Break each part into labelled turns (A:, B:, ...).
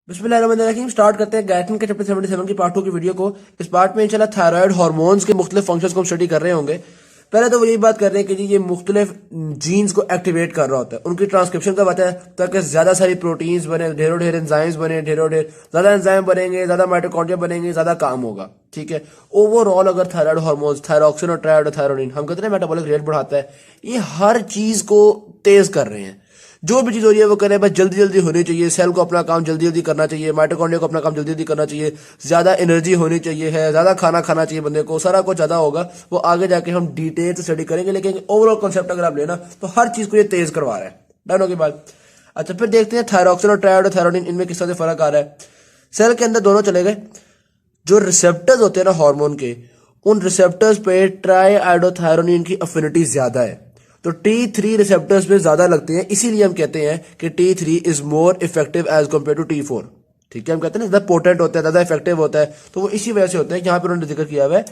A: बिस्मिल्लाहिर्रहमानिर्रहीम। स्टार्ट करते हैं गायत्री के चैप्टर 77 की पार्ट 2 की वीडियो को। इस पार्ट में इंशाल्लाह थायराइड हार्मोन्स के मुख्तलिफ फंक्शंस को हम स्टडी कर रहे होंगे। पहले तो वो यही बात कर रहे हैं कि जी ये मुख्तलिफ जीन्स को एक्टिवेट कर रहा होता है, उनकी ट्रांसक्रिप्शन का बात है ताकि ज्यादा सारी प्रोटीन्स बने, ढेरों ढेर एंजाइम्स बने, ढेरों ढेर ज्यादा एंजाइम बनेंगे, ज्यादा माइटोकॉन्ड्रिया बनेंगे, ज्यादा काम होगा। ठीक है, ओवरऑल अगर थायराइड हार्मोन्स थायरॉक्सिन और ट्राइआयोडोथायरोनिन हम कहते हैं मेटाबॉलिक रेट बढ़ाता है, ये हर चीज को तेज कर रहे हैं। जो भी चीज हो रही है वो करें, बस जल्दी जल्दी होनी चाहिए, सेल को अपना काम जल्दी जल्दी करना चाहिए, माइटोकॉन्ड्रिया को अपना काम जल्दी जल्दी करना चाहिए, ज्यादा एनर्जी होनी चाहिए है, ज्यादा खाना खाना चाहिए बंदे को, सारा कुछ ज्यादा होगा। वो आगे जाके हम डिटेल से स्टडी करेंगे, लेकिन ओवरऑल कॉन्सेप्ट अगर आप लेना तो हर चीज को ये तेज करवा रहा है। डन होगी बात। अच्छा, फिर देखते हैं थायरॉक्सिन और ट्राइआयोडोथायरोनिन इनमें किस तरह से फर्क आ रहा है। सेल के अंदर दोनों चले गए, जो रिसेप्टर्स होते हैं ना हार्मोन के, उन रिसेप्टर्स पे ट्राइआयोडोथायरोनिन की अफिनिटी ज्यादा है, तो T3 रिसेप्टर्स पे ज्यादा लगते हैं, इसीलिए हम कहते हैं कि T3 is more effective as compare to T4। ठीक है, हम कहते हैं ना ज्यादा पोटेंट होता है, ज्यादा इफेक्टिव होता है, तो वो इसी वजह से होता है। यहाँ पे उन्होंने जिक्र किया हुआ है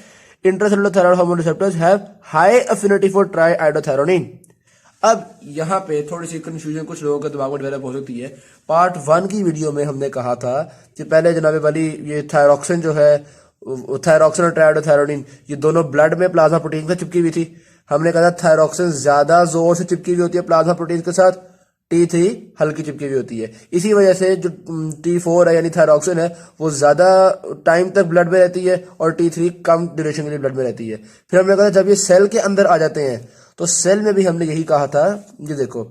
A: intracellular thyroid hormone receptors have high affinity for triiodothyronine. अब यहाँ पे थोड़ी सी कंफ्यूजन कुछ लोगों के दिमाग में डेवलप हो सकती है। पार्ट 1 की वीडियो में हमने कहा था कि पहले जनाबे वाली ये थायरॉक्सिन जो है, थायरॉक्सिन और ट्राइआयोडोथायरोनिन ये दोनों ब्लड में प्लाज्मा प्रोटीन से चिपकी हुई थी। हमने कहा था थायरॉक्सिन ज्यादा जोर से चिपकी हुई होती है प्लाज्मा प्रोटीन के साथ, T3 हल्की चिपकी हुई होती है। इसी वजह से जो T4 है यानी थायरॉक्सिन है वो ज्यादा टाइम तक ब्लड में रहती है और T3 कम ड्यूरेशन के लिए ब्लड में रहती है। फिर हमने कहा जब ये सेल के अंदर आ जाते हैं तो सेल में भी हमने यही कहा था, ये देखो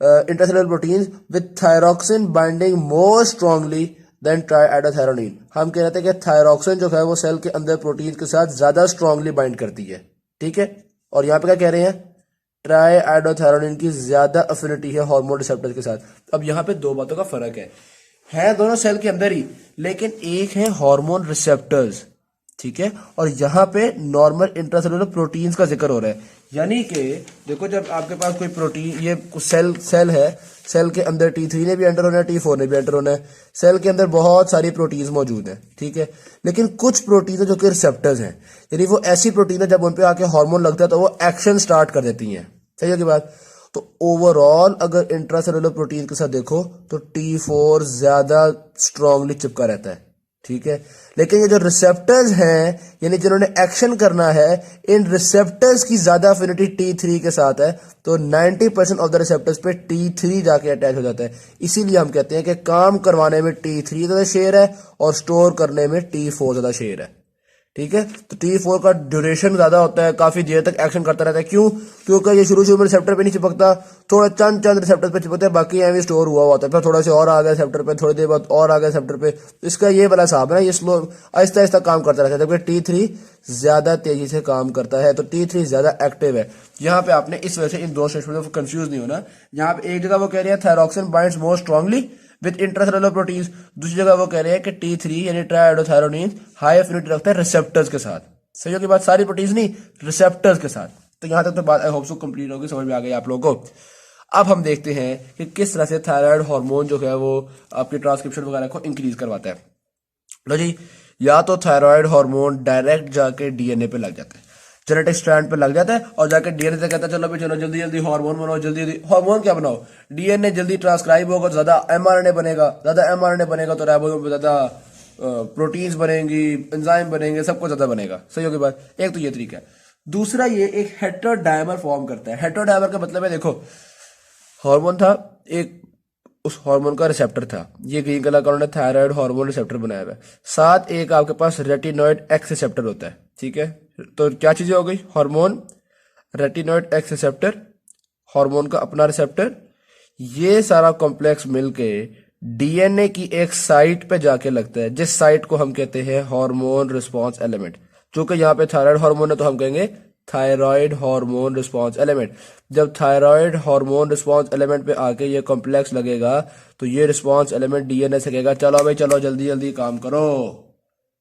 A: intracellular proteins with thyroxine binding more strongly than triiodothyronine. हम कह रहे थे कि थायरॉक्सिन जो है वो सेल के अंदर प्रोटीन के साथ ज्यादा स्ट्रांगली बाइंड करती है। ठीक है, और यहाँ पे क्या कह रहे हैं, ट्राइआयोडोथायरोनिन की ज्यादा अफिनिटी है हार्मोन रिसेप्टर्स के साथ। अब यहाँ पे दो बातों का फर्क है दोनों सेल के अंदर ही, लेकिन एक है हार्मोन रिसेप्टर्स, ठीक है, और यहाँ पे नॉर्मल इंट्रासेलुलर प्रोटीन्स का जिक्र हो रहा है। यानी कि देखो जब आपके पास कोई प्रोटीन, ये सेल है, सेल के अंदर T3 ने भी एंटर होना है, T4 ने भी एंटर होना है, सेल के अंदर बहुत सारी प्रोटीन्स मौजूद हैं। ठीक है, लेकिन कुछ प्रोटीन है जो कि रिसेप्टर्स हैं, यानी वो ऐसी प्रोटीन है जब उन पे आके हार्मोन लगता है तो वो एक्शन स्टार्ट कर देती हैं। सही है की बात। तो ओवरऑल अगर इंट्रासेलुलर प्रोटीन के साथ देखो तो T4 ज्यादा स्ट्रांगली चिपका रहता है। ठीक है, लेकिन ये जो रिसेप्टर्स हैं यानी जिन्होंने एक्शन करना है, इन रिसेप्टर्स की ज्यादा अफिनिटी T3 के साथ है, तो 90% ऑफ द रिसेप्टर्स पे T3 जाके अटैच हो जाता है। इसीलिए हम कहते हैं कि काम करवाने में T3 ज्यादा शेयर है और स्टोर करने में T4 ज्यादा शेयर है। ठीक है, तो T4 का ड्यूरेशन ज्यादा होता है, काफी देर तक एक्शन करता रहता है। क्यों? क्योंकि ये शुरू में रिसेप्टर पे नहीं चिपकता, थोड़ा चंद रिसेप्टर पे चिपकता है, बाकी एवं स्टोर हुआ होता है, फिर थोड़ा से और आ गया रिसेप्टर पे, थोड़ी देर बाद और आ गया रिसेप्टर पे। तो इसका ये वाला हिसाब है, ये स्लो आहिस्ता आहिस्ता काम करता रहता है, जबकि T3 ज्यादा तेजी से काम करता है, तो T3 ज्यादा एक्टिव है। यहाँ पे आपने इस वजह से इन दो स्टेटमेंट में कंफ्यूज नहीं होना। यहाँ पे एक जगह वो कह रहे हैं thyroxine binds more strongly with intracellular proteins, दूसरी जगह वो कह रहे हैं कि T3 यानी ट्राइआयोडोथायरोनिन हाई अफिनिटी रखता है रिसेप्टर्स के साथ। सही होगी बात, सारी प्रोटीन्स नहीं, रिसेप्टर्स के साथ। तो यहां तक तो बात आई होप सो कंप्लीट होगी, समझ में आ गई आप लोगों को। अब हम देखते हैं कि किस तरह से थायराइड हार्मोन जो है वो आपकी ट्रांसक्रिप्शन वगैरह को इंक्रीज करवाता है। लो जी, या तो थायराइड हार्मोन डायरेक्ट जाके डीएनए पे लग जाता है, जेनेटिक स्ट्रैंड पे लग जाता है और जाके डीएनए से कहता है चलो भाई चलो जल्दी जल्दी हार्मोन बनाओ, जल्दी जल्दी हार्मोन क्या बनाओ, डीएनए जल्दी ट्रांसक्राइब होगा तो ज्यादा एमआरएनए बनेगा, ज्यादा एमआरएनए बनेगा तो राइबोसोम पे ज्यादा प्रोटीन्स बनेंगी, एंजाइम बनेंगे, सब कुछ ज्यादा बनेगा। सही होगी बात। एक तो ये तरीका है। दूसरा ये एक हेटेरोडाइमर फॉर्म करता है। हेटेरोडाइमर का मतलब है, देखो हार्मोन था एक, उस हार्मोन का रिसेप्टर था, ये ग्रीन कलर का उन्होंने थायराइड हार्मोन रिसेप्टर बनाया हुआ है, साथ एक आपके पास रेटिनॉइड एक्स रिसेप्टर होता है। ठीक है, तो क्या चीजें हो गई, hormone, retinoid x receptor, hormone का अपना रिसेप्टर, ये सारा कॉम्प्लेक्स मिलके डीएनए की एक साइट पे जाके लगता है, जिस साइट को हम कहते हैं हार्मोन रिस्पांस एलिमेंट। जो कि यहाँ पे थायराइड हार्मोन है तो हम कहेंगे थायराइड हार्मोन रिस्पांस एलिमेंट। जब थायराइड हार्मोन रिस्पांस एलिमेंट पे आके ये कॉम्प्लेक्स लगेगा तो ये रिस्पांस एलिमेंट डीएनए से कहेगा चलो भाई चलो जल्दी जल्दी काम करो।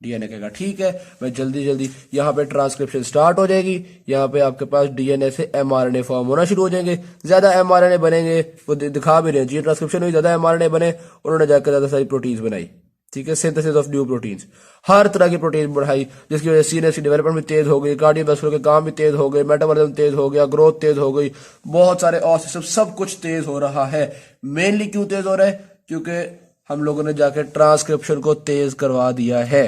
A: डीएनए कहेगा ठीक है भाई जल्दी जल्दी, यहाँ पे ट्रांसक्रिप्शन स्टार्ट हो जाएगी, यहाँ पे आपके पास डीएनए से एमआरएनए फॉर्म होना शुरू हो जाएंगे, ज्यादा एमआरएनए बनेंगे, वो दिखा भी रहे हैं ट्रांसक्रिप्शन हुई, ज्यादा एमआरएनए बने, उन्होंने जाकर ज्यादा सारी प्रोटीन्स बनाई। ठीक है, सिंथेसिस ऑफ न्यू प्रोटीन्स, हर तरह की प्रोटीन बढ़ाई, जिसकी वजह से सीनस की डेवलपमेंट भी तेज हो गई, कार्डियोवास्कुलर के काम भी तेज हो गए, मेटाबॉलिज्म तेज हो गया, ग्रोथ तेज हो गई, बहुत सारे और सिस्टम सब कुछ तेज हो रहा है। मेनली क्यों तेज हो रहा है? क्योंकि हम लोगों ने जाके ट्रांसक्रिप्शन को तेज करवा दिया है।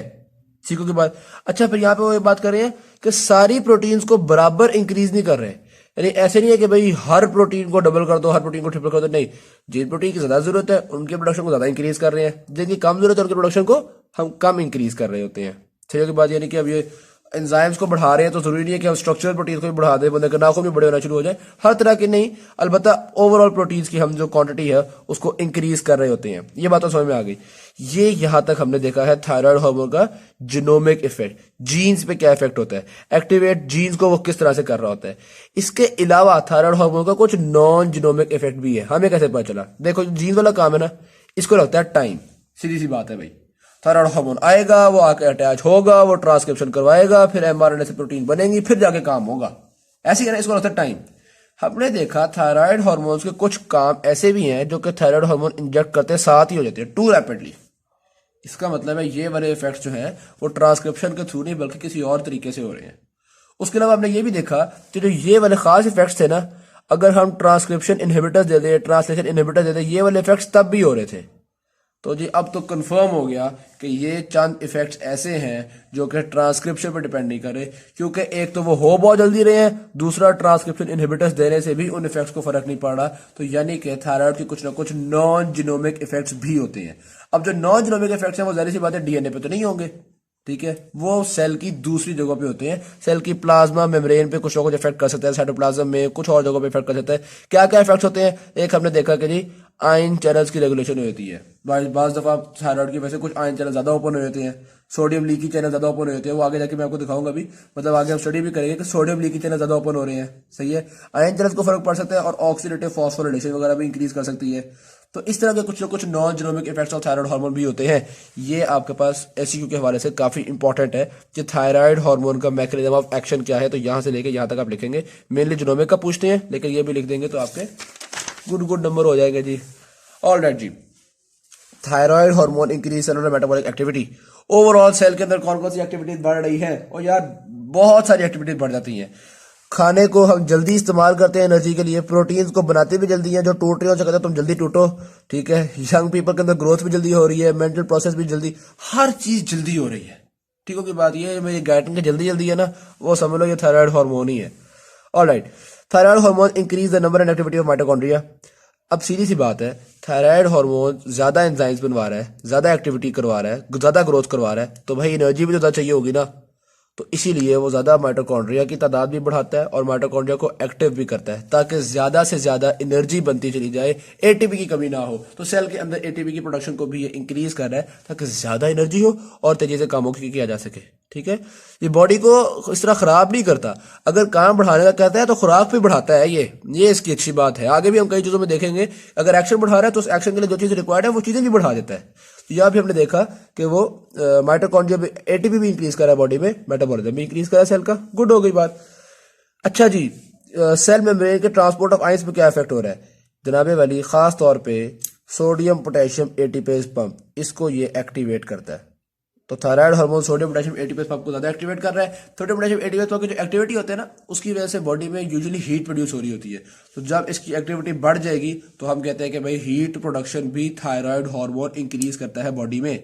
A: सीखो की बात। अच्छा, फिर यहाँ पे वो ये बात कर रहे हैं कि सारी प्रोटीन्स को बराबर इंक्रीज नहीं कर रहे, यानी ऐसे नहीं है कि भाई हर प्रोटीन को डबल कर दो, हर प्रोटीन को ट्रिपल कर दो, नहीं। जिन प्रोटीन की ज्यादा जरूरत है उनके प्रोडक्शन को ज्यादा इंक्रीज कर रहे हैं, जिनकी कम जरूरत है उनके प्रोडक्शन को हम कम इंक्रीज कर रहे होते हैं। ठीक है बात, यानी कि अब ये एंजाइम्स को बढ़ा रहे हैं तो जरूरी नहीं है कि हम स्ट्रक्चरल प्रोटीन को भी बढ़ा दें, बंदे के नाखून भी बड़े होना शुरू हो जाए, हर तरह के नहीं, अलबत्ता ओवरऑल प्रोटीन्स की हम जो क्वांटिटी है उसको इंक्रीज कर रहे होते हैं। ये बात तो समझ में आ गई। ये यहां तक हमने देखा है थायराइड हार्मोन का जीनोमिक इफेक्ट, जीन्स पे क्या इफेक्ट होता है, एक्टिवेट जीन्स को वो किस तरह से कर रहा होता है। इसके अलावा थायराइड हार्मोन का कुछ नॉन जीनोमिक इफेक्ट भी है। हमें कैसे पता चला? देखो, जीन्स वाला काम है ना, इसको लगता है टाइम। सीधी सी बात है भाई, थायराइड हार्मोन आएगा, वो आके अटैच होगा, वो ट्रांसक्रिप्शन करवाएगा, फिर एमआरएनए से प्रोटीन बनेंगी, फिर जाके काम होगा। ऐसे ही है ना, इसको लगता है टाइम। हमने देखा थायराइड हार्मोन्स के कुछ काम ऐसे भी हैं जो कि थायराइड हार्मोन इंजेक्ट करते साथ ही हो जाते हैं, टू रैपिडली। इसका मतलब है ये वाले इफेक्ट्स जो हैं वो ट्रांसक्रिप्शन के थ्रू नहीं बल्कि किसी और तरीके से हो रहे हैं। उसके अलावा हमने ये भी देखा कि जो ये वाले खास इफेक्ट्स थे ना, अगर हम ट्रांसक्रिप्शन इनहिबिटर्स दे दें, ट्रांसलेशन इनहिबिटर्स दे दें, ये वाले इफेक्ट्स तब भी हो रहे थे। तो जी अब तो कंफर्म हो गया कि ये चंद इफेक्ट्स ऐसे हैं जो कि ट्रांसक्रिप्शन पर डिपेंड नहीं करे, क्योंकि एक तो वो हो बहुत जल्दी रहे हैं, दूसरा ट्रांसक्रिप्शन इनहिबिटर्स देने से भी उन इफेक्ट्स को फर्क नहीं पड़ रहा। तो यानी कि थायराइड के कुछ ना कुछ नॉन जीनोमिक इफेक्ट्स भी होते हैं। अब जो नॉन जीनोमिक इफेक्ट्स हैं वो जाहिर सी बात है डीएनए पे तो नहीं होंगे, ठीक है, वो सेल की दूसरी जगहों पे होते हैं। सेल की प्लाज्मा मेम्ब्रेन पे कुछ ना कुछ इफेक्ट कर सकता है, साइटोप्लाज्म में कुछ और जगहों पे इफेक्ट कर सकता है। क्या क्या इफेक्ट्स होते हैं? एक हमने देखा कि जी आयन चैनल्स की रेगुलेशन होती है। बाज दफा थायराइड की वजह से कुछ आयन चैनल ज्यादा ओपन हो जाते हैं, सोडियम लीकी चैनल ज्यादा ओपन हो जाते हैं। वो आगे जाके मैं आपको दिखाऊंगा भी, मतलब आगे हम स्टडी भी करेंगे कि सोडियम लीकी चैनल ज्यादा ओपन हो रहे हैं। सही है, आयन चैनल्स को फर्क पड़ सकता है और ऑक्सीडेटिव फॉस्फोराइलेशन वगैरह भी इंक्रीज कर सकती है। तो इस तरह के कुछ ना कुछ non genomic effects of thyroid hormone भी होते हैं। ये आपके पास एसईक्यू के हवाले से काफी इंपॉर्टेंट है कि थायराइड हार्मोन का मैकेनिज्म ऑफ एक्शन क्या है। तो यहां से लेके यहां तक आप लिखेंगे, मेनली जीनोमिक का पूछते हैं लेकिन ये भी लिख देंगे तो आपके गुड नंबर हो जाएगा जी। ऑल राइट जी, thyroid hormone increase cellular metabolic activity. Overall cell के अंदर कौन कौन सी एक्टिविटीज बढ़ रही है? और यार बहुत सारी एक्टिविटीज बढ़ जाती हैं। खाने को हम जल्दी इस्तेमाल करते हैं एनर्जी के लिए, प्रोटीन्स को बनाते भी जल्दी हैं, जो टूट रहे हो कहते हैं तुम जल्दी टूटो, ठीक है। यंग पीपल के अंदर ग्रोथ भी जल्दी हो रही है, मेंटल प्रोसेस भी जल्दी, हर चीज जल्दी हो रही है। ठीक हो की बात, ये मेरी गाइटिंग के जल्दी है ना, वो समझ लो ये थायराइड हार्मोन ही है। Alright, thyroid hormone increase the number and activity of mitochondria. अब सीधी सी बात है, थायराइड हार्मोन ज्यादा एंजाइम्स बनवा रहा है, ज्यादा एक्टिविटी करवा रहा है, ज्यादा ग्रोथ करवा रहा है, तो भाई एनर्जी भी तो ज्यादा चाहिए होगी ना। तो इसीलिए वो ज्यादा माइटोकॉन्ड्रिया की तादाद भी बढ़ाता है और माइटोकॉन्ड्रिया को एक्टिव भी करता है ताकि ज्यादा से ज्यादा एनर्जी बनती चली जाए, एटीपी की कमी ना हो। तो सेल के अंदर एटीपी की प्रोडक्शन को भी ये इंक्रीज कर रहा है ताकि ज्यादा एनर्जी हो और तेजी से कामों की किया जा सके। ठीक है, ये बॉडी को इस तरह खराब नहीं करता। अगर काम बढ़ाने का कहता है तो खुराक भी बढ़ाता है, ये इसकी अच्छी बात है। आगे भी हम कई चीजों में देखेंगे, अगर एक्शन बढ़ा रहा है तो उस एक्शन के लिए जो चीज रिक्वायर्ड है वो चीजें भी बढ़ा देता है। तो यहाँ भी हमने देखा कि वो माइटोकॉन्ड्रिया एटीपी भी इंक्रीज कर रहा है बॉडी में, मेटाबॉलिज्म भी इंक्रीज कर रहा है सेल का। गुड हो गई बात। अच्छा जी, सेल मेम्ब्रेन के ट्रांसपोर्ट ऑफ आयंस पे क्या इफेक्ट हो रहा है? जनाबे वाली खास तौर पे सोडियम पोटेशियम एटीपेज पंप, इसको ये एक्टिवेट करता है। तो thyroid hormone sodium potassium ATPase pump को ज्यादा एक्टिवेट कर रहा है। सोडियम पोटेशियम एटीपेज पंप की जो एक्टिविटी होती है ना, उसकी वजह से बॉडी में यूजुअली हीट प्रोड्यूस हो रही होती है। तो जब इसकी एक्टिविटी बढ़ जाएगी तो हम कहते हैं कि भाई हीट प्रोडक्शन भी थायराइड हार्मोन इंक्रीज करता है बॉडी में।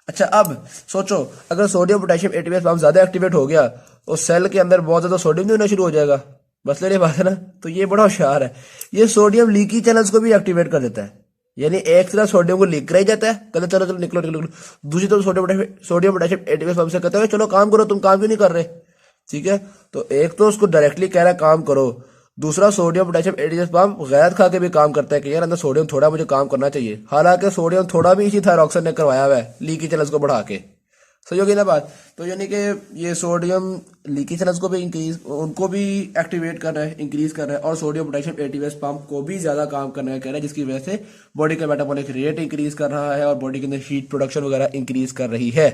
A: अच्छा, अब सोचो अगर सोडियम पोटेशियम एटीपेज पंप ज्यादा एक्टिवेट हो गया तो सेल के अंदर बहुत ज्यादा सोडियम होना शुरू हो जाएगा। बस लेने बात है ना। तो ये बड़ा होशियार है, ये सोडियम लीकी चैनल्स को भी एक्टिवेट कर देता है। यानी एक तरफ सोडियम को लीक कराई जाता है, कहते चलो चलो निकलो निकलो, दूसरी तरफ सोडियम पोटेशियम एटीपेज पंप से कहते हैं चलो काम करो, तुम काम क्यों नहीं कर रहे? ठीक है, तो एक तो उसको डायरेक्टली कह रहा है काम करो, दूसरा सोडियम पोटेशियम एटीपेज पंप गैर खा के भी काम करता है कि यार अंदर सोडियम थोड़ा मुझे काम करना चाहिए। हालांकि सोडियम थोड़ा भी इसी थायरॉक्सिन ने करवाया हुआ है लीकी चैनल्स को बढ़ा के। सही होगी ना बात। तो यानी कि ये सोडियम लीकी चैनल्स को भी इंक्रीज, उनको भी एक्टिवेट कर रहा है, इंक्रीज कर रहा है, और सोडियम पोटेशियम एटीपेज पंप को भी ज्यादा काम करने का कह रहा है, जिसकी वजह से बॉडी का मेटाबॉलिक रेट इंक्रीज कर रहा है और बॉडी के अंदर हीट प्रोडक्शन वगैरह इंक्रीज कर रही है।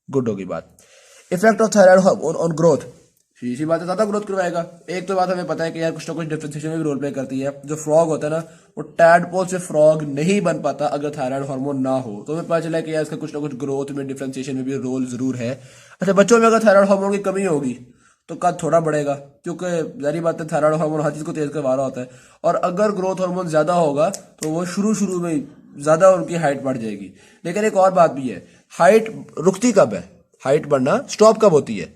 A: गुड होगी बात। Effect of thyroid hormone on growth, इसी बात है, ज्यादा ग्रोथ करवाएगा। एक तो बात हमें पता है कि यार कुछ ना कुछ डिफरेंशिएशन में भी रोल प्ले करती है। जो फ्रॉग होता है ना, वो टैडपोल से फ्रॉग नहीं बन पाता अगर थायराइड हार्मोन ना हो। तो हमें पता चला है कि यार इसका कुछ ना कुछ ग्रोथ में, डिफरेंशिएशन में भी रोल जरूर है। अच्छा, बच्चों में अगर थायराइड हार्मोन की कमी होगी तो कद थोड़ा बढ़ेगा, क्योंकि जारी बात है थायराइड हार्मोन हर चीज को तेज करवा रहा होता है। और अगर ग्रोथ हार्मोन ज्यादा होगा तो वो शुरू में ज्यादा उनकी हाइट बढ़ जाएगी। लेकिन एक और बात भी है, हाइट रुकती कब है, हाइट बढ़ना स्टॉप कब होती है,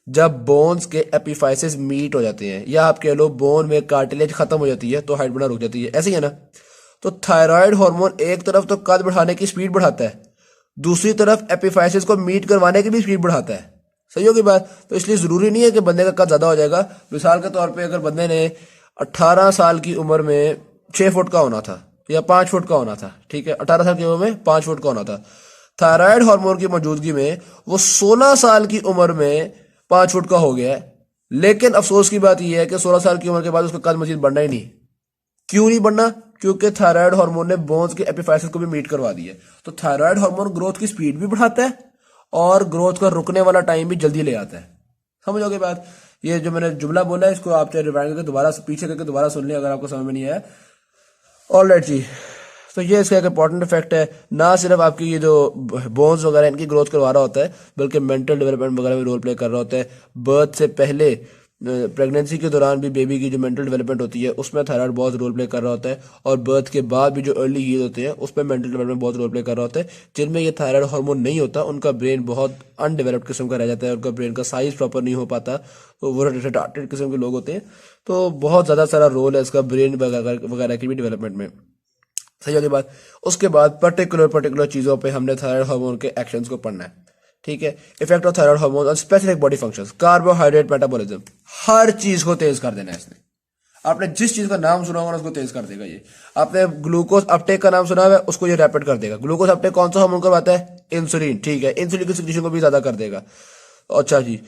A: जब बोन्स के एपिफाइसिस मीट हो जाते हैं, या आप कह लो बोन में कार्टिलेज खत्म हो जाती है तो हाइट बढ़ना रुक जाती है, ऐसे ही है ना। तो थायराइड हार्मोन एक तरफ तो कद बढ़ाने की स्पीड बढ़ाता है, दूसरी तरफ एपिफाइसिस को मीट करवाने की भी स्पीड बढ़ाता है। सही होगी बात। तो इसलिए जरूरी नहीं है कि बंदे का कद ज्यादा हो जाएगा। मिसाल के तौर पे अगर बंदे ने 18 साल की उम्र में 6 फुट का होना था या 5 फुट का होना था, ठीक है, 18 साल की उम्र में 5 फुट का होना था, थायराइड हार्मोन की मौजूदगी में वो 16 साल की उम्र में 5 फुट का हो गया है। लेकिन अफसोस की बात यह है कि 16 साल की उम्र के बाद उसका कद मजीद बढ़ना ही नहीं। क्यों नहीं बढ़ना? क्योंकि थायराइड हार्मोन ने बोन्स के एपिफाइसिस को भी मीट करवा दी है। तो थायराइड हार्मोन ग्रोथ की स्पीड भी बढ़ाता है और ग्रोथ का रुकने वाला टाइम भी जल्दी ले आता है। समझोगे बात। ये जो मैंने जुमला बोला है इसको आप चाहे रिवाइंड करके दोबारा पीछे करके दोबारा सुन लें अगर आपको समझ में नहीं आया। ऑलराइट जी। तो ये इसका एक इंपॉर्टेंट इफेक्ट है, ना सिर्फ आपकी ये जो बोन्स वगैरह इनकी ग्रोथ करवा रहा होता है बल्कि मेंटल डेवलपमेंट वगैरह में रोल प्ले कर रहा होता है। बर्थ से पहले प्रेगनेंसी के दौरान भी बेबी की जो मेंटल डेवलपमेंट होती है उसमें थायराइड बहुत रोल प्ले कर रहा होता है, और बर्थ के बाद भी जो अर्ली ईयर होते हैं उसमें मेंटल डेवलपमेंट बहुत रोल प्ले कर रहा होता है। जिनमें ये थायराइड हार्मोन नहीं होता उनका ब्रेन बहुत अनडेवलप्ड किस्म का रह जाता है, उनका ब्रेन का साइज प्रॉपर नहीं हो पाता, तो वो रिटार्टेड किस्म के लोग होते हैं। तो बहुत ज़्यादा सारा रोल है इसका ब्रेन वगैरह की भी डेवलपमेंट में। सही होगी बात। उसके बाद पर्टिकुलर चीज़ों पे हमने थायराइड हार्मोन के एक्शंस को पढ़ना है, ठीक है। Effect of thyroid hormone on specific body functions, carbohydrate metabolism, हर चीज को तेज कर देना है इसने। आपने जिस चीज का नाम सुना होगा उसको तेज कर देगा ये। आपने ग्लूकोज अपटेक का नाम सुना है उसको ये रैपिड कर देगा। ग्लूकोज अपटेक कौन सा हार्मोन करवाता है? इंसुलिन, ठीक है। इंसुलिन की सिक्रीशन को भी ज्यादा कर देगा। अच्छा जी,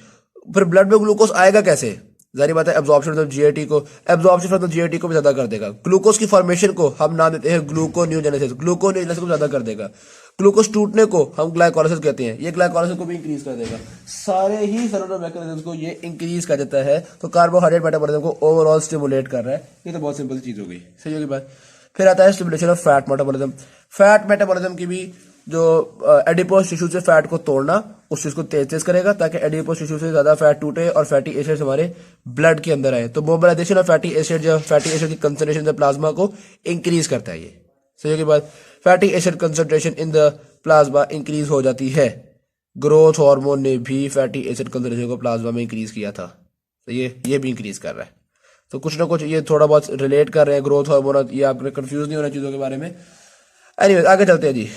A: फिर ब्लड में ग्लूकोज आएगा कैसे? जारी बात है एब्जॉर्प्शन ऑफ जीआईटी को, एब्जॉर्प्शन ऑफ जीआईटी को भी ज्यादा कर देगा। ग्लूकोज की फॉर्मेशन को हम नाम देते हैं ग्लूकोनियोजेनेसिस, ग्लूकोनियोजेनेसिस को ज्यादा कर देगा। ग्लूकोज टूटने को हम ग्लाइकोलाइसिस कहते हैं, ये ग्लाइकोलाइसिस को भी इंक्रीज कर देगा। सारे ही सेलुलर मैकेनिज्म को ये इंक्रीज कर देता है। तो कार्बोहाइड्रेट मेटाबॉलिज्म को ओवरऑल स्टिमुलेट कर रहा है। ये तो बहुत सिंपल चीज हो गई। सही होगी बात। फिर आता है stimulation of fat metabolism. Fat metabolism की भी जो एडिपोज टिश्यू से फैट को तोड़ना उस चीज को तेज करेगा ताकि एडिपोज टिश्यू से ज्यादा फैट टूटे और फैटी एसिड्स हमारे ब्लड के अंदर आए। तो मोबिलाइजेशन ऑफ फैटी एसिड, जो फैटी एसिड की कंसंट्रेशन इन प्लाज्मा को इंक्रीज करता है। ये सही के बाद fatty acid concentration in the plasma increase हो जाती है। ग्रोथ हार्मोन ने भी फैटी एसिड कंसंट्रेशन को प्लाज्मा में इंक्रीज किया था, तो ये भी इंक्रीज कर रहा है। तो कुछ ना कुछ ये थोड़ा बहुत रिलेट कर रहे हैं ग्रोथ हार्मोन। ये आपने कंफ्यूज नहीं होना चीजों के बारे में। एनीवेज आगे चलते हैं जी।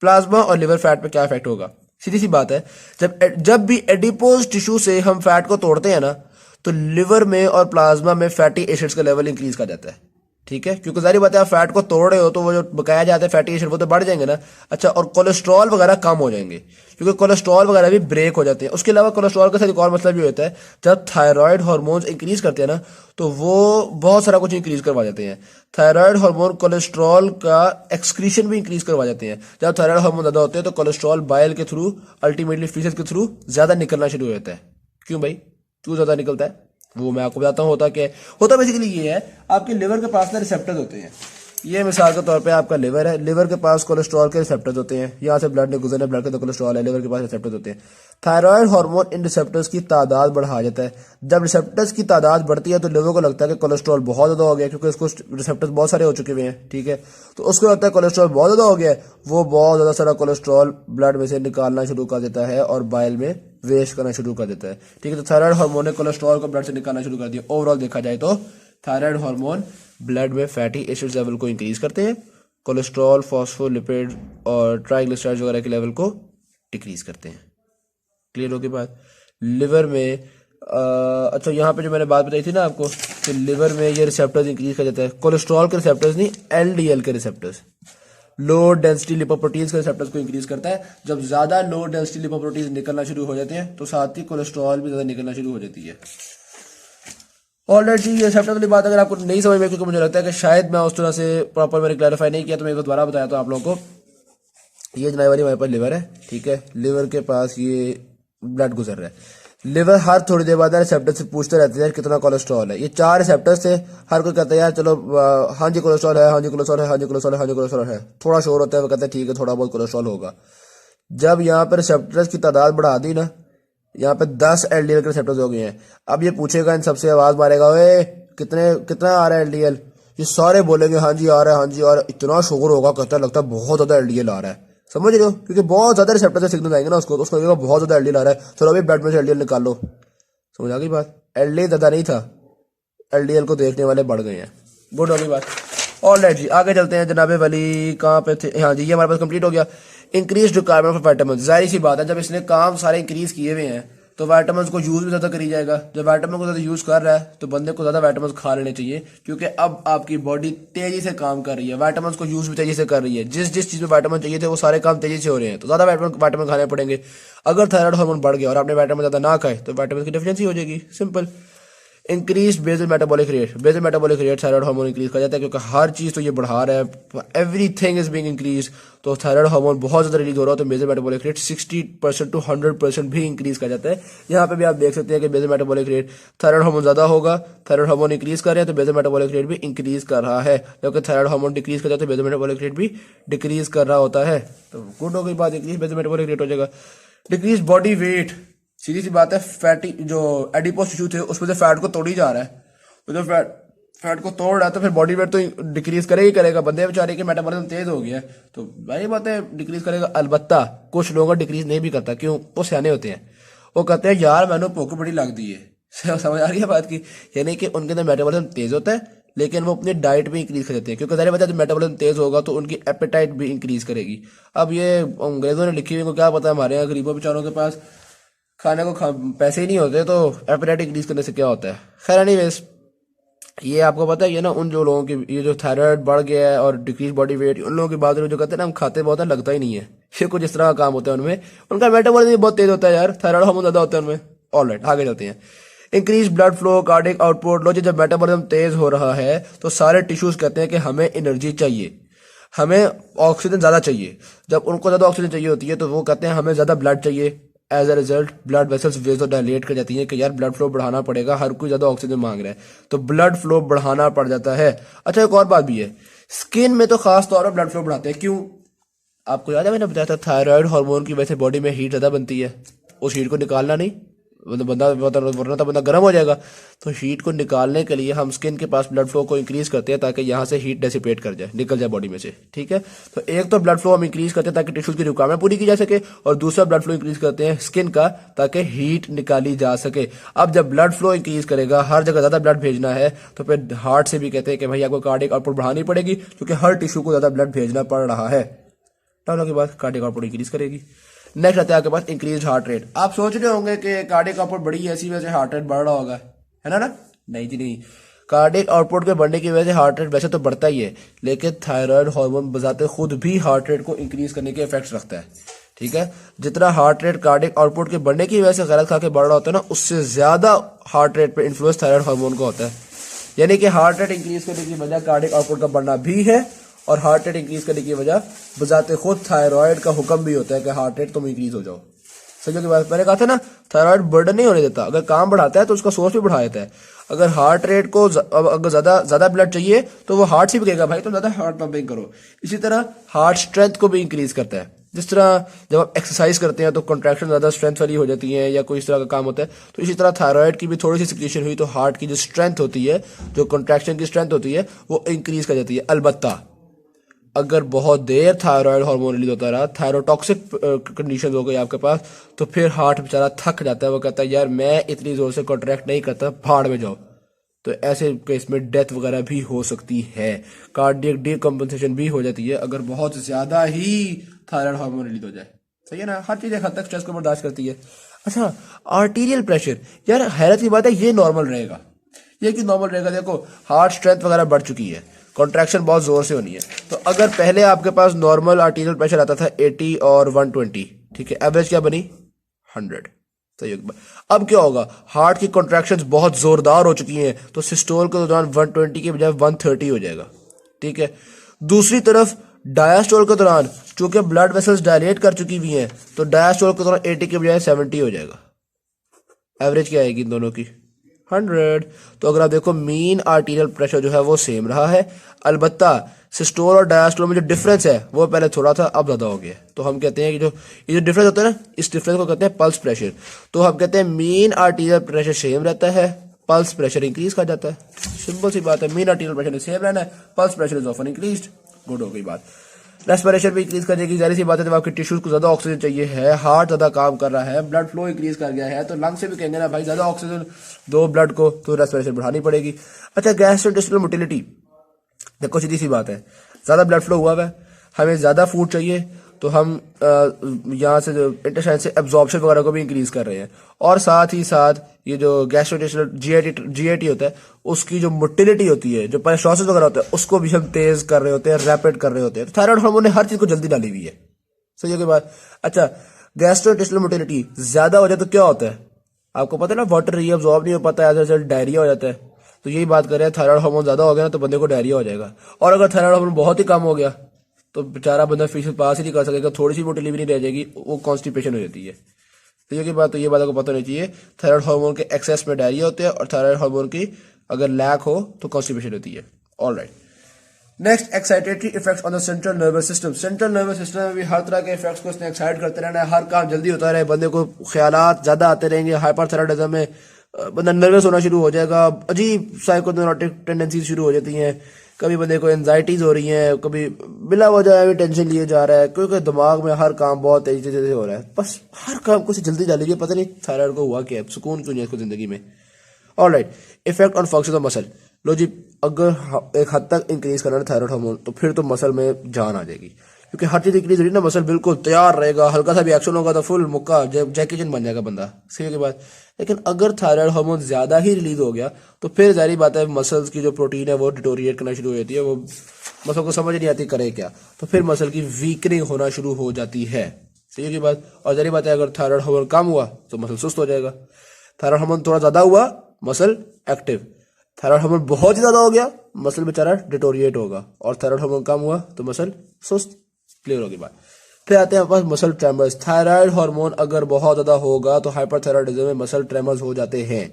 A: प्लाज्मा और लिवर फैट पे क्या इफेक्ट होगा? सीधी सी बात है, जब भी एडिपोज टिश्यू से हम फैट को तोड़ते हैं ना तो लिवर में और प्लाज्मा में फैटी एसिड्स का लेवल इंक्रीज कर जाता है, ठीक है। क्योंकि सारी बात है आप फैट को तोड़ रहे हो तो वो जो बकाया जाते हैं फैटी एसिड वो तो बढ़ जाएंगे ना। अच्छा, और कोलेस्ट्रॉल वगैरह कम हो जाएंगे क्योंकि कोलेस्ट्रॉल वगैरह भी ब्रेक हो जाते हैं। उसके अलावा कोलेस्ट्रॉल के साथ एक और मतलब भी होता है, जब थायराइड हार्मोन्स इंक्रीज करते हैं ना तो वो बहुत सारा कुछ इंक्रीज करवा जाते हैं। थायराइड हार्मोन कोलेस्ट्रॉल का एक्सक्रीशन भी इंक्रीज करवा जाते हैं। जब थायराइड हार्मोन ज्यादा होते हैं तो कोलेस्ट्रॉल बाइल के थ्रू, अल्टीमेटली फीसेस के थ्रू ज्यादा निकलना शुरू हो जाता है। क्यों भाई, क्यों ज्यादा निकलता है वो मैं आपको बताता हूँ। होता बेसिकली ये है, आपके लिवर के पास ना रिसेप्टर्स होते हैं। ये मिसाल के तौर पे आपका लिवर है, लिवर के पास कोलेस्ट्रॉल के रिसेप्टर्स होते हैं। यहाँ से ब्लड ने गुजरना, ब्लड के तो कोलेस्ट्रॉल है, लिवर के पास रिसेप्टर्स होते हैं। थायराइड हार्मोन इन रिसेप्टर्स की तादाद बढ़ा जाता है। जब रिसेप्टर्स की तादाद बढ़ती है तो लिवर को लगता है कि कोलेस्ट्रॉल बहुत ज्यादा हो गया, क्योंकि उसको रिसेप्टर्स बहुत सारे हो चुके हुए हैं, ठीक है। तो उसको लगता है कोलेस्ट्रॉल बहुत ज्यादा हो गया है, वो बहुत ज्यादा सारा कोलेस्ट्रॉल ब्लड में से निकालना शुरू कर देता है और बाइल में वेस्ट करना शुरू कर देता है, ठीक है। तो थायराइड हार्मोन ने कोलेस्ट्रॉल को ब्लड से निकालना शुरू कर दिया। ओवरऑल देखा जाए तो थायराइड हार्मोन ब्लड में फैटी एसिड लेवल को इंक्रीज करते हैं, कोलेस्ट्रॉल, फॉस्फोलिपिड और ट्राइग्लिसराइड्स वगैरह के लेवल को डिक्रीज करते हैं। क्लियर होगी बात। लिवर में अच्छा, यहाँ पे जो मैंने बात बताई थी ना आपको कि लिवर में ये रिसेप्टर्स इंक्रीज कर देता है। कोलेस्ट्रॉल के रिसेप्टर्स नहीं, एलडीएल के रिसेप्टर्स, लो डेंसिटी लिपोप्रोटीन्स के रिसेप्टर्स को इंक्रीज करता है। जब ज्यादा लो डेंसिटी लिपोप्रोटीन्स निकलना शुरू हो जाते हैं तो साथ ही कोलेस्ट्रॉल भी ज्यादा निकलना शुरू हो जाती है। ऑलरेडी ये रिसेप्टर वाली बात अगर आपको नहीं समझ में, क्योंकि मुझे लगता है कि शायद मैं उस तरह से प्रॉपर मैंने क्लैरिफाई नहीं किया, तो मैं एक दोबारा बताया तो आप लोगों को। ये जनाई वाली हमारे पास लिवर है, ठीक है। लिवर के पास ये ब्लड गुजर रहा है। लिवर हर थोड़ी देर बाद रिसेप्टर से पूछते रहते हैं कितना कोलेस्ट्रॉल है। ये 4 रिसेप्टर्स थे, हर कोई कहता है यार चलो हाँ जी कोलेस्ट्रॉल है, हाँ जी कोलेस्ट्रॉल है, हाँ जी कोलेस्ट्रॉल है, हाँ जी कोलेस्ट्रॉल है। थोड़ा शोर होता है, वो कहते हैं ठीक है थोड़ा बहुत कोलेस्ट्रॉल होगा। जब यहाँ पर रिसेप्टर्स की तादाद बढ़ा दी ना, यहाँ पे 10 एलडीएल के रिसेप्टर्स हो गए हैं। अब ये पूछेगा इन सबसे, आवाज मारेगा, ओए कितना आ रहा है एलडीएल? ये सारे बोलेंगे हाँ जी आ रहा है, हाँ जी आ रहा है, इतना शुगर होगा कहता है लगता है बहुत ज्यादा एलडीएल आ रहा है, समझ रहे हो, क्योंकि बहुत ज्यादा रिसेप्टर से सिग्नल आएंगे ना उसको, तो उसको लगेगा बहुत ज्यादा एलडीएल आ रहा है, चलो अभी ब्लड में से एलडीएल निकाल लो। समझ आ गई बात, एलडीएल ज्यादा नहीं था, एलडीएल को देखने वाले बढ़ गए हैं। गुड होगी बात। ऑलराइट जी आगे चलते हैं जनाबे वाली, कहाँ पे थे, हाँ जी ये हमारे पास कंप्लीट हो गया। इंक्रीज रिक्वायरमेंट फॉर वाइटामिन, जाहिर सी बात है जब इसने काम सारे इंक्रीज किए हुए हैं तो वाइटामिन को यूज भी ज्यादा करी जाएगा। जब वाइटामिन को ज्यादा यूज कर रहा है तो बंदे को ज्यादा वाइटामिन खा लेने चाहिए, क्योंकि अब आपकी बॉडी तेजी से काम कर रही है, वाइटामिन को यूज भी तेजी से कर रही है, जिस जिस चीज में वाइटामिन चाहिए थे वो सारे काम तेजी से हो रहे हैं, तो ज्यादा वाइटामिन खाने पड़ेंगे। अगर थायराइड हार्मोन बढ़ गया और आपने वाइटामिन ज्यादा ना खाए तो वाइटामिन की डिफिशियंसी हो जाएगी, simple. Increase basal metabolic rate, basal metabolic rate thyroid hormone increase कर जाता है, क्योंकि हर चीज तो ये बढ़ा रहा है, एवरीथिंग इज बीइंग इंक्रीज, तो थायराइड हार्मोन बहुत ज्यादा रिलीज हो रहा है, तो बेसल मेटाबॉलिक रेट 60% टू 100% भी इंक्रीज कर जाता है। यहाँ पे भी आप देख सकते हैं कि basal metabolic rate, thyroid hormone ज्यादा होगा, थायराइड हार्मोन इंक्रीज कर रहे हैं तो बेसल मेटाबॉलिक रेट भी इंक्रीज कर रहा है, जबकि थायराइड हार्मोन डिक्रीज कर जाता है तो बेसल मेटाबॉलिक रेट भी डिक्रीज कर रहा होता है। तो गुड हो गई बात, इंक्रीज बेसल मेटाबॉलिक रेट हो जाएगा। डिक्रीज बॉडी वेट, सीधी सी बात है, फैटी जो एडिपोस टिश्यू थे उसमें से फैट को तोड़ी जा रहा है, तो जब फैट को तोड़ रहा है तो फिर बॉडी वेट तो डिक्रीज करेगा ही करेगा, बंदे बेचारे की मेटाबॉलिज्म तेज हो गया है तो वही बात है डिक्रीज करेगा। अलबत्ता कुछ लोगों का डिक्रीज नहीं भी करता, क्यों, वो सियाने होते हैं, वो कहते हैं यार मैंने भूख बड़ी लगती है समझ आ रही है बात की, यानी कि उनके अंदर मेटाबॉलिज्म तेज होता है लेकिन वो अपनी डाइट भी इंक्रीज कर देते हैं, क्योंकि ज़ाहिर बात है जब मेटाबॉलिज्म तेज होगा तो उनकी एपेटाइट भी इंक्रीज करेगी। अब ये अंग्रेजों ने लिखी हुई को क्या पता, हमारे यहाँ गरीबों बेचारों के पास खाने को पैसे ही नहीं होते, तो एपेटाइट इंक्रीज करने से क्या होता है। खैर एनीवेज, ये आपको पता है ये ना उन जो लोगों की ये जो थायराइड बढ़ गया है और डिक्रीज बॉडी वेट, उन लोगों की बात जो कहते हैं ना हम खाते बहुत है लगता ही नहीं है, ये कुछ इस तरह का काम होता है उनमें, उनका मेटाबॉलिज्म भी बहुत तेज होता है यार, थायराइड हार्मोन ज्यादा होता है उनमें। ऑलराइट आगे चलते हैं। Increase blood flow, cardiac output, लो जी जब मेटाबॉलिज्म तेज हो रहा है तो सारे टिश्यूज कहते हैं कि हमें एनर्जी चाहिए, हमें ऑक्सीजन ज्यादा चाहिए, जब उनको ज्यादा ऑक्सीजन चाहिए होती है तो वो कहते हैं हमें ज्यादा ब्लड चाहिए, as a result blood vessels vasodilate कर जाती है कि यार ब्लड फ्लो बढ़ाना पड़ेगा, हर कोई ज्यादा ऑक्सीजन मांग रहा है तो ब्लड फ्लो बढ़ाना पड़ जाता है। अच्छा एक और बात भी है, स्किन में तो खास तौर पर ब्लड फ्लो बढ़ाते हैं, क्यों, आपको याद है मैंने बताया था थायराइड हार्मोन की वजह से बॉडी में हीट ज्यादा बनती है, उस हीट को निकालना नहीं, बंदा वरना तो बंदा गर्म हो जाएगा, तो हीट को निकालने के लिए हम स्किन के पास ब्लड फ्लो को इंक्रीज करते हैं ताकि यहाँ से हीट डेसिपेट कर जाए, निकल जाए बॉडी में से, ठीक है। तो एक तो ब्लड फ्लो हम इंक्रीज करते हैं ताकि टिश्यूज की रिक्वायरमेंट पूरी की जा सके, और दूसरा ब्लड फ्लो इंक्रीज करते हैं स्किन का ताकि हीट निकाली जा सके। अब जब ब्लड फ्लो इंक्रीज करेगा, हर जगह ज्यादा ब्लड भेजना है, तो फिर हार्ट से भी कहते हैं कि भाई आपको कार्डिक आउटपुट बढ़ानी पड़ेगी, क्योंकि हर टिश्यू को ज्यादा ब्लड भेजना पड़ रहा है, टाउन के बाद कार्डिक आउटपुट इंक्रीज करेगी। नेक्स्ट आता है आपके पास इंक्रीज हार्ट रेट। आप सोच रहे होंगे कि कार्डिक आउटपुट बड़ी है इसी वजह से हार्ट रेट बढ़ रहा होगा, है ना, नहीं जी नहीं, कार्डिक आउटपुट के बढ़ने की वजह से हार्ट रेट वैसे तो बढ़ता ही है, लेकिन थायराइड हार्मोन बजाते खुद भी हार्ट रेट को इंक्रीज करने के इफेक्ट्स रखता है, ठीक है। जितना हार्ट रेट कार्डिक आउटपुट के बढ़ने की वजह से गलत खा के बढ़ रहा होता है ना, उससे ज्यादा हार्ट रेट पे इन्फ्लुएंस थायराइड हार्मोन का होता है, यानी कि हार्ट रेट इंक्रीज करने की वजह कार्डिक आउटपुट का बढ़ना भी है, और हार्ट रेट इंक्रीज करने की वजह बजाते खुद थायराइड का हुक्म भी होता है कि हार्ट रेट तुम इंक्रीज हो जाओ। समझो की बात, मैंने कहा था ना थायराइड बर्डन नहीं होने देता, अगर काम बढ़ाता है तो उसका सोर्स भी बढ़ा देता है। अगर हार्ट रेट को अगर ज्यादा ब्लड चाहिए तो वो हार्ट से भी कहेगा भाई तुम ज्यादा हार्ट पंपिंग करो। इसी तरह हार्ट स्ट्रेंथ को भी इंक्रीज करता है, जिस तरह जब आप एक्सरसाइज करते हैं तो कंट्रैक्शन ज्यादा स्ट्रेंथ वाली हो जाती है या कोई इस तरह का काम होता है, तो इसी तरह थायराइड की भी थोड़ी सी सिक्रीशन हुई तो हार्ट की जो स्ट्रेंथ होती है, जो कंट्रैक्शन की स्ट्रेंथ होती है वो इंक्रीज कर जाती है। अलबत्ता अगर बहुत देर थायराइड हार्मोन रिलीज होता रहा, थायरोटॉक्सिक कंडीशन हो गई आपके पास, तो फिर हार्ट बेचारा थक जाता है, वो कहता है यार मैं इतनी जोर से कॉन्ट्रैक्ट नहीं करता, भाड़ में जाओ, तो ऐसे केस में डेथ वगैरह भी हो सकती है, कार्डियक डीकम्पनसेशन भी हो जाती है अगर बहुत ज्यादा ही थायराइड हार्मोन रिलीज हो जाए, सही है ना। हर चीज एक हद तक स्ट्रेस को बर्दाश्त करती है। अच्छा आर्टीरियल प्रेशर, यार हैरत की बात है ये नॉर्मल रहेगा, ये कि नॉर्मल रहेगा, देखो हार्ट स्ट्रेंथ वगैरह बढ़ चुकी है, कॉन्ट्रैक्शन बहुत जोर से होनी है, तो अगर पहले आपके पास नॉर्मल आर्टीरियल प्रेशर आता था 80 और 120, ठीक है, एवरेज क्या बनी 100, सही होगा। अब क्या होगा, हार्ट की कॉन्ट्रैक्शंस बहुत जोरदार हो चुकी हैं, तो सिस्टोल के दौरान 120 के बजाय 130 हो जाएगा, ठीक है। दूसरी तरफ डायास्टोल के दौरान चूंकि ब्लड वेसल्स डायलेट कर चुकी हुई हैं, तो डायास्टोल के दौरान 80 के बजाय 70 हो जाएगा। एवरेज क्या आएगी इन दोनों की 100। तो अगर आप देखो मीन आर्टीरियल प्रेशर जो है वो सेम रहा है, अलबत्ता सिस्टोल और डायस्टोल में जो डिफरेंस है वो पहले थोड़ा था अब ज्यादा हो गया, तो हम कहते हैं कि जो ये जो डिफरेंस होता है ना, इस डिफरेंस को कहते हैं पल्स प्रेशर। तो हम कहते हैं मीन आर्टीरियल प्रेशर सेम रहता है, पल्स प्रेशर इंक्रीज कर जाता है। सिंपल सी बात है, मीन आर्टिकुलर प्रेशर ने सेम रहना है, pulse pressure is often increased. Good हो गई बात। रेस्पिरेशन भी इंक्रीज कर जाएगी, जाहिर सी बात है जब आपके टिश्यूज को ज्यादा ऑक्सीजन चाहिए है, हार्ट ज्यादा काम कर रहा है, ब्लड फ्लो इंक्रीज कर गया है, तो लंग से भी कहेंगे ना भाई ज्यादा ऑक्सीजन दो ब्लड को, तो रेस्पिरेशन बढ़ानी पड़ेगी। अच्छा, गैस्ट्रोइंटेस्टाइनल मोटिलिटी, देखो सीधी सी बात है, ज्यादा ब्लड फ्लो हुआ है, हमें ज्यादा फूड चाहिए, तो हम यहाँ से जो इंटेस्टाइन से एब्जॉर्प्शन वगैरह को भी इंक्रीज कर रहे हैं, और साथ ही साथ ये जो गैस्ट्रोइंटेस्टाइनल जीआईटी होता है उसकी जो मोटिलिटी होती है, जो पेरिस्टोसिस वगैरह होता है, उसको भी हम तेज कर रहे होते हैं, रैपिड कर रहे होते हैं। तो थायराइड हार्मोन ने हर चीज को जल्दी डाली हुई है, सही है की बात। अच्छा, गैस्ट्रोइंटेस्टाइनल मोटिलिटी ज्यादा हो जाए तो क्या होता है, आपको पता है ना, वाटर रीअब्सॉर्ब नहीं हो पाता है, एज डायरिया हो जाता है। तो यही बात कर रहे हैं, थायराइड हार्मोन ज्यादा हो गया ना तो बंदे को डायरिया हो जाएगा, और अगर थायराइड हार्मोन बहुत ही कम हो गया तो बेचारा बंदा फिश पास ही नहीं कर सकेगा, थोड़ी सी मोटिलिटी नहीं रह जाएगी, वो कॉन्स्टिपेशन हो जाती है। तो ये की बात, तो ये बात आपको पता होनी चाहिए, थायराइड हार्मोन के एक्सेस में डायरिया होते हैं, और थायराइड हार्मोन की अगर लैक हो तो कॉन्स्टिपेशन होती है। Alright, next, excitatory effects on the central nervous system. Central nervous system में भी हर तरह के इफेक्ट्स को इसने एक्साइट करते रहना है, हर काम जल्दी होता रहे, बंदे को ख्यालात ज्यादा आते रहेंगे, हाइपरथायराइडिज्म में बंदा नर्वस होना शुरू हो जाएगा, अजीब साइकोनोटिक टेंडेंसी शुरू हो जाती हैं, कभी बंदे को एंजाइटीज हो रही हैं, कभी बिला वजह भी टेंशन लिए जा रहा है, क्योंकि दिमाग में हर काम बहुत तेजी से हो रहा है, बस हर काम को जल्दी डालीजिए, पता नहीं थायराइड को हुआ क्या है, सुकून क्यों नहीं है इसको जिंदगी में। Alright, effect on function of muscle. लो जी, अगर एक हद तक इंक्रीज करना है थायराइड हार्मोन तो फिर तो मसल में जान आ जाएगी, क्योंकि हर चीज इंक्रीज हो रही है ना, मसल बिल्कुल तैयार रहेगा, हल्का सा भी एक्शन होगा तो फुल मुक्का जैकी चैन बन जाएगा बंदा, सही के बाद। लेकिन अगर थायराइड हार्मोन ज्यादा ही रिलीज हो गया तो फिर जारी बात है मसल्स की जो प्रोटीन है वो डिटोरिएट करना शुरू हो जाती है, वो मसल को समझ नहीं आती करे क्या, तो फिर मसल की वीकनिंग होना शुरू हो जाती है, सही की बात। और जारी बात है अगर थायराइड हार्मोन कम हुआ तो मसल सुस्त हो जाएगा, थायराइड हार्मोन थोड़ा ज्यादा हुआ मसल एक्टिव, थायराइड हार्मोन बहुत ही ज्यादा हो गया मसल बेचारा डिटोरिएट होगा, और थायराइड हार्मोन कम हुआ तो मसल सुस्त। क्लियर होगी बात। फिर आते हैं पास मसल ट्रेमर्स। थायराइड हार्मोन अगर बहुत ज्यादा होगा तो हाइपरथायराइडिज्म में मसल ट्रेमर्स हो जाते हैं,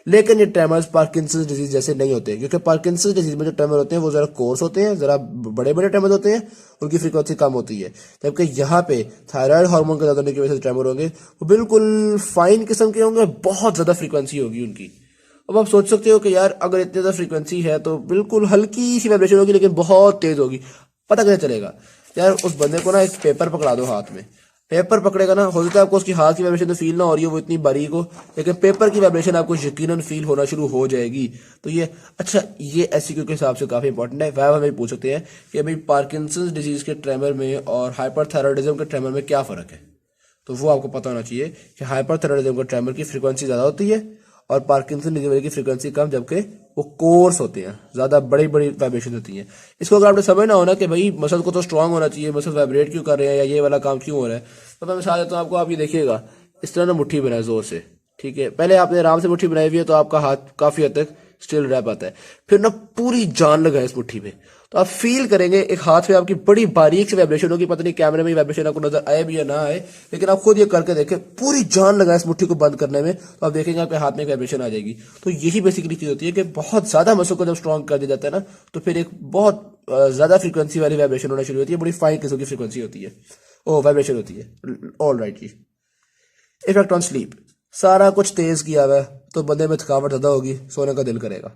A: लेकिन ये ट्रेमर्स पार्किंसंस डिजीज जैसे नहीं होते, क्योंकि पार्किंसंस डिजीज में जो ट्रेमर होते हैं वो जरा कोर्स होते हैं, जरा बड़े बड़े ट्रेमर होते हैं, उनकी फ्रीक्वेंसी कम होती है, जबकि यहाँ पे थायराइड हार्मोन के ज्यादा होने की वजह से ट्रेमर होंगे वो बिल्कुल फाइन किस्म के होंगे, बहुत ज्यादा फ्रीक्वेंसी होगी उनकी। अब आप सोच सकते हो कि यार अगर इतनी ज्यादा फ्रीक्वेंसी है तो बिल्कुल हल्की सी वाइब्रेशन होगी लेकिन बहुत तेज होगी, पता कैसे चलेगा यार। उस बंदे को ना एक पेपर पकड़ा दो हाथ में, पेपर पकड़ेगा ना, हो सकता है आपको उसकी हाथ की वाइब्रेशन तो फील ना हो रही है, वो इतनी बारीक हो, लेकिन पेपर की वाइब्रेशन आपको यकीनन फील होना शुरू हो जाएगी। तो ये अच्छा, ये एससीक्यू के हिसाब से काफी इंपॉर्टेंट है। वह हमें पूछ सकते हैं कि भाई पार्किंसंस डिजीज के ट्रेमर में और हाइपरथायराइडिज्म के ट्रेमर में क्या फर्क है, तो वो आपको पता होना चाहिए कि हाइपरथायराइडिज्म के ट्रेमर की फ्रीक्वेंसी ज्यादा होती है और पार्किंसन डिजीज की फ्रीक्वेंसी कम, जबकि वो कोर्स होते हैं, ज्यादा बड़ी बड़ी वाइब्रेशन होती हैं। इसको अगर आपने समझना हो ना कि भाई मसल को तो स्ट्रांग होना चाहिए, मसल वाइब्रेट क्यों कर रहे हैं या ये वाला काम क्यों हो रहा है, तो मैं मिसाल देता हूँ आपको। आप ये देखिएगा, इस तरह ना मुट्ठी बनाए जोर से, ठीक है, पहले आपने आराम से मुट्ठी बनाई हुई है तो आपका हाथ काफी हद तक स्टिल रह पाता है, फिर ना पूरी जान लगाए इस मुट्ठी में, तो आप फील करेंगे एक हाथ में आपकी बड़ी बारीक सी वाइब्रेशन होगी, पता नहीं कैमरे में वाइब्रेशन आपको नजर आए भी या ना आए, लेकिन आप खुद ये करके देखें, पूरी जान लगाए इस मुट्ठी को बंद करने में, तो आप देखेंगे आपके हाथ में एक वाइब्रेशन आ जाएगी। तो यही बेसिकली चीज होती है कि बहुत ज्यादा मसल को जब स्ट्रॉन्ग कर दिया जाता है ना, तो फिर एक बहुत ज्यादा फ्रीक्वेंसी वाली वाइब्रेशन होना शुरू होती है, बड़ी फाइन किस्म की फ्रीक्वेंसी होती है, ओ वाइब्रेशन होती है। ऑल राइट जी। इफेक्ट ऑन स्लीप, सारा कुछ तेज किया हुआ है तो बंदे में थकावट ज्यादा होगी, सोने का दिल करेगा,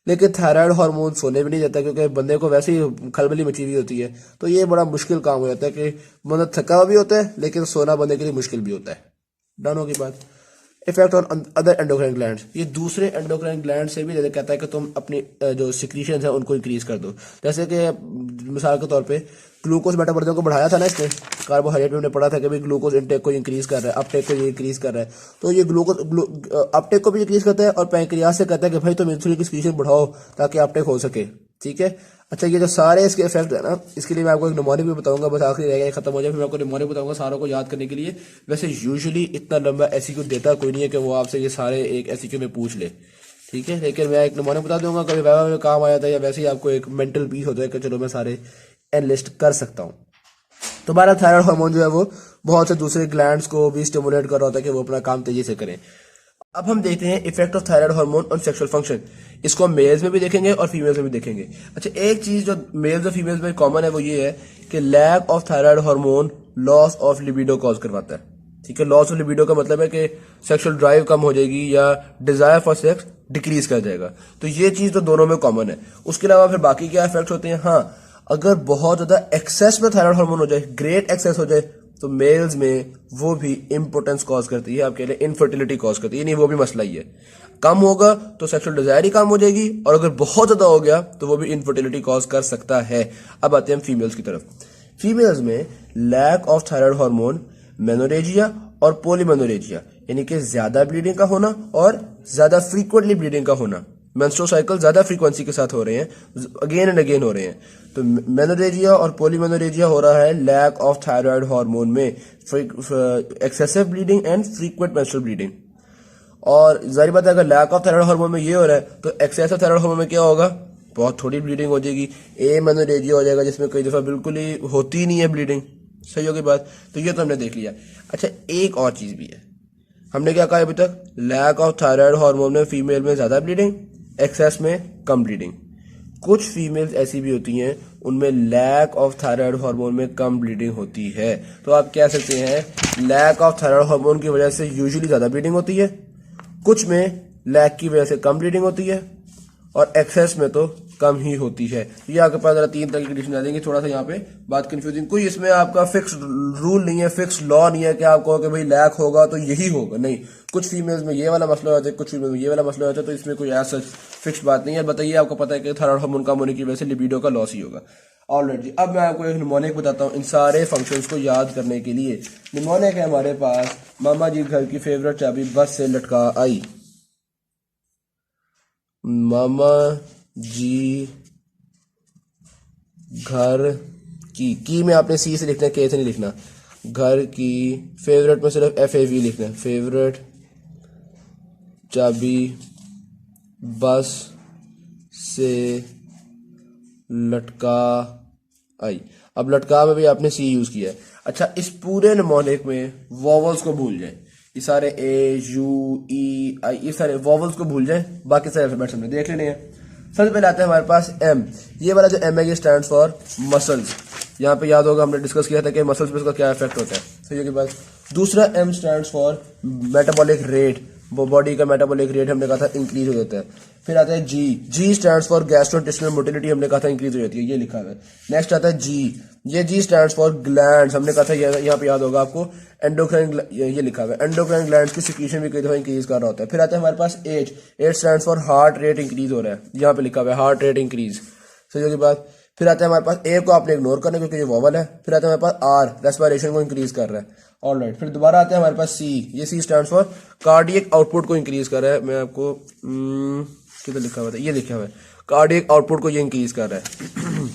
A: लेकिन थायराइड हार्मोन सोने भी नहीं देता क्योंकि बंदे को वैसे ही खलबली मची हुई होती है, तो ये बड़ा मुश्किल काम हो जाता है कि बंदा थका हुआ भी होता है लेकिन सोना बंदे के लिए मुश्किल भी होता है। डन होगी बात। Effect on other endocrine glands, ये दूसरे एंडोक्राइन ग्लैंड से भी कहता है कि तुम अपनी जो सिक्रीशन है उनको इंक्रीज कर दो, जैसे कि मिसाल के तौर पे ग्लूकोज मेटाबॉलिज्म को बढ़ाया था ना इसने, कार्बोहाइड्रेट में हमने पढ़ा था कि भाई ग्लूकोज इंटेक को इंक्रीज कर रहा है, अपटेक को ये इंक्रीज कर रहा है, तो ये ग्लूकोज अपटेक को भी इंक्रीज करता है और पैंक्रियास से कहता है कि भाई तुम इंसुलिन की सिक्रीशन बढ़ाओ ताकि अपटेक हो सके, ठीक है। अच्छा, ये जो सारे इसके इफेक्ट है ना, इसके लिए मैं आपको एक निमोनिक भी बताऊंगा, बस आखिरी रहेगा खत्म हो जाए, फिर मैं आपको निमोनिक बताऊंगा सारों को याद करने के लिए। वैसे यूजुअली इतना लंबा एससीक्यू देता कोई नहीं है कि वो आपसे ये सारे एक एससीक्यू में पूछ ले, ठीक है, लेकिन मैं एक निमोनिक बता दूंगा, कभी वाइवा में काम आया था या वैसे ही आपको एक मेंटल पीस हो जाए कि चलो मैं सारे एनलिस्ट कर सकता हूँ। तो हमारा थायराइड हार्मोन जो है वो बहुत से दूसरे ग्लैंड्स को भी स्टिमुलेट कर रहा होता है कि वो अपना काम तेजी से करें। अब हम देखते हैं effect of thyroid hormone on sexual function, इसको हम मेल्स में भी देखेंगे और फीमेल्स में भी देखेंगे। अच्छा, एक चीज जो मेल्स और फीमेल्स में कॉमन है वो ये है कि lack of thyroid hormone loss of libido cause करवाता है। ठीक है। लॉस ऑफ लिबिडो का मतलब है कि सेक्सुअल ड्राइव कम हो जाएगी या डिजायर फॉर सेक्स डिक्रीज कर जाएगा। तो ये चीज तो दोनों में कॉमन है। उसके अलावा फिर बाकी क्या इफेक्ट होते हैं, हाँ अगर बहुत ज्यादा एक्सेस में थायराइड हार्मोन हो जाए, ग्रेट एक्सेस हो जाए, तो मेल्स में वो भी इंपोर्टेंस कॉज करती है, आपके लिए इनफर्टिलिटी कॉज करती है, नहीं वो भी मसला ही है। कम होगा तो सेक्सुअल डिजायर ही कम हो जाएगी, और अगर बहुत ज्यादा हो गया तो वो भी इनफर्टिलिटी कॉज कर सकता है। अब आते हैं हम फीमेल्स की तरफ। फीमेल्स में lack of thyroid hormone, menorrhagia और पोलीमेनोरेजिया, यानी कि ज्यादा ब्लीडिंग का होना और ज्यादा फ्रीक्वेंटली ब्लीडिंग का होना, मेंस्ट्रुअल साइकिल ज्यादा फ्रीक्वेंसी के साथ हो रहे हैं, अगेन एंड अगेन हो रहे हैं। तो मेनोरेजिया और पोलीमेनोरेजिया हो रहा है लैक ऑफ थायराइड हार्मोन में, excessive bleeding and frequent menstrual bleeding. और जाहिर बात है अगर लैक ऑफ थायराइड हार्मोन में ये हो रहा है तो एक्सेसिव थायराइड हार्मोन में क्या होगा, बहुत थोड़ी ब्लीडिंग हो जाएगी, एमेनोरेजिया हो जाएगा जिसमें कई दफा बिल्कुल ही होती ही नहीं है ब्लीडिंग। सही होगी बात। तो ये तो हमने देख लिया। अच्छा एक और चीज भी है, हमने क्या कहा अभी तक, लैक ऑफ थायराइड हार्मोन में फीमेल में ज्यादा ब्लीडिंग, एक्सेस में कम ब्लीडिंग। कुछ फीमेल्स ऐसी भी होती हैं उनमें लैक ऑफ थायराइड हार्मोन में कम ब्लीडिंग होती है। तो आप कह सकते हैं लैक ऑफ थायराइड हार्मोन की वजह से यूजुअली ज्यादा ब्लीडिंग होती है, कुछ में लैक की वजह से कम ब्लीडिंग होती है, और एक्सेस में तो कम ही होती है। ये आपके पास जरा 3 तरह की कंडीशन आ जाएंगी। थोड़ा सा यहाँ पे बात कंफ्यूजिंग, कोई इसमें आपका फिक्स रूल नहीं है, फिक्स लॉ नहीं है कि आप कहो कि भाई लैक होगा तो यही होगा, नहीं। कुछ फीमेल्स में ये वाला मसला हो जाता है, कुछ फीमेल में ये वाला मसला हो जाता है, तो इसमें कोई ऐसा फिक्स बात नहीं है। बताइए आपको पता है कि थायराइड हार्मोन कम होने की वजह से लिबिडो का लॉस ही होगा। ऑलरेडी अब मैं आपको एक निमोनिक बताता हूँ इन सारे फंक्शंस को याद करने के लिए। निमोनिक है हमारे पास, मामा जी घर की फेवरेट चाबी बस से लटका आई। मामा जी घर की में आपने सी से लिखना है, के से नहीं लिखना। घर की फेवरेट में सिर्फ FAV लिखना है, फेवरेट चाबी बस से लटका आई। अब लटका में भी आपने सी यूज किया है। अच्छा इस पूरे निमोनिक में वॉवल्स को भूल जाए, ये सारे A, U, E, I, ये सारे वॉवल्स को भूल जाए, बाकी सारे अल्फाबेट्स हमने देख लेने हैं। सबसे पहले आता है हमारे पास M। ये वाला जो M है ये स्टैंड फॉर मसल्स। यहाँ पे याद होगा हमने डिस्कस किया था कि मसल्स पे इसका क्या इफेक्ट होता है। सही है कि बात। दूसरा M stand for metabolic rate, body का मेटाबॉलिक रेट हमने कहा था इंक्रीज हो जाता है। फिर आता है G stand for gastrointestinal motility, हमने कहा था इंक्रीज हो जाती है, ये लिखा हुआ है। नेक्स्ट आता है G, ये G स्टैंड फॉर ग्लैंड्स, हमने कहा था यहाँ पे याद होगा आपको एंडोक्राइन, ये लिखा हुआ है, एंडोक्राइन ग्लैंड्स की सिक्रीशन भी कई दफा इंक्रीज कर रहा होता है। फिर आता है हमारे पास H stand for heart rate increase हो रहा है, यहाँ पे लिखा हुआ है हार्ट रेट इंक्रीज। सही होगी बात। फिर आता है हमारे पास A को आपने इग्नोर करना क्योंकि ये वॉवल है। फिर आता है हमारे पास R, रेस्पिरेशन को इंक्रीज कर रहा है। ऑलराइट, फिर दोबारा आते हैं हमारे पास C, ये C stand for cardiac output को इंक्रीज कर रहा है। मैं आपको किधर लिखा हुआ था, ये लिखा हुआ है, कार्डियक आउटपुट को ये इंक्रीज कर रहा है।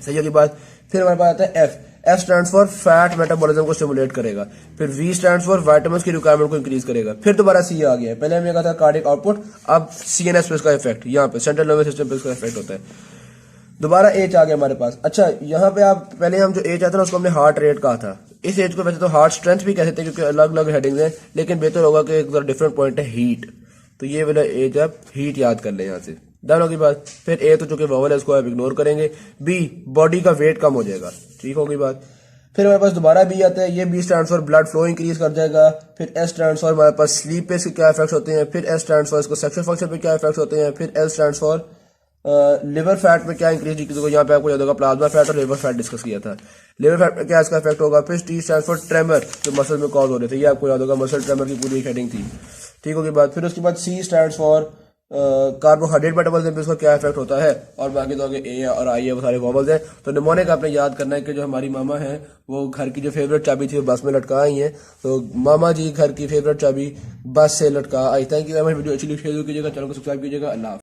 A: सही होगी बात। फिर हमारे पास आता है F stand for fat metabolism को स्टिमुलेट करेगा। फिर V स्टैंड फॉर विटामिन की रिक्वायरमेंट को इंक्रीज करेगा। फिर दोबारा C आ गया है, पहले हमने कहा था कार्डियक आउटपुट, अब CNS पे इसका इफेक्ट, यहाँ पे सेंट्रल नर्वस सिस्टम पे इसका इफेक्ट होता है। दोबारा H आ गया हमारे पास। अच्छा यहाँ पे आप पहले हम जो H आता है उसको हमने हार्ट रेट कहा था, इस H को वैसे तो हार्ट स्ट्रेंथ भी कह सकते हैं क्योंकि अलग अलग हेडिंग्स हैं, लेकिन बेहतर होगा कि एक डिफरेंट पॉइंट है हीट, तो ये वाला H आप हीट याद कर लें यहाँ से। डन होगी बात। फिर A तो चूंकि वॉवल है इसको आप इग्नोर करेंगे। B, बॉडी का वेट कम हो जाएगा, ठीक होगी बात। फिर हमारे पास दोबारा B आता है, ये B stand for blood flow increase कर जाएगा। फिर S स्टैंड फॉर हमारे पास स्लीप पे इसके क्या इफेक्ट होते हैं। फिर S स्टैंड फॉर इसको सेक्सुअल फंक्शन पे क्या इफेक्ट होते हैं। फिर L stand for liver fat में क्या इंक्रीज डिक्रीज होगा, यहाँ पे आपको याद होगा प्लाज्मा फैट और लिवर फैट डिस्कस किया था। लिवर फैट में क्या इसका इफेक्ट होगा। फिर T स्टैंड फॉर ट्रेमर, जो मसल में कॉज हो रहे थे, ये आपको याद होगा मसल ट्रेमर की पूरी हेडिंग थी, ठीक होगी बात। फिर उसके बाद C stand for carbohydrate metabolism पे इसका क्या इफेक्ट होता है, और बाकी तो आगे A और I है, वो सारे वॉवल्स हैं। तो निमोनिक आपने याद करना है कि जो हमारी मामा है वो घर की जो फेवरेट चाबी थी वो बस में लटका आई है, तो मामा जी घर की फेवरेट चाबी बस से लटका आई। Thank you very much. Video अच्छी लगी शेयर कीजिएगा, चैनल को सब्सक्राइब कीजिएगा। अल्लाह।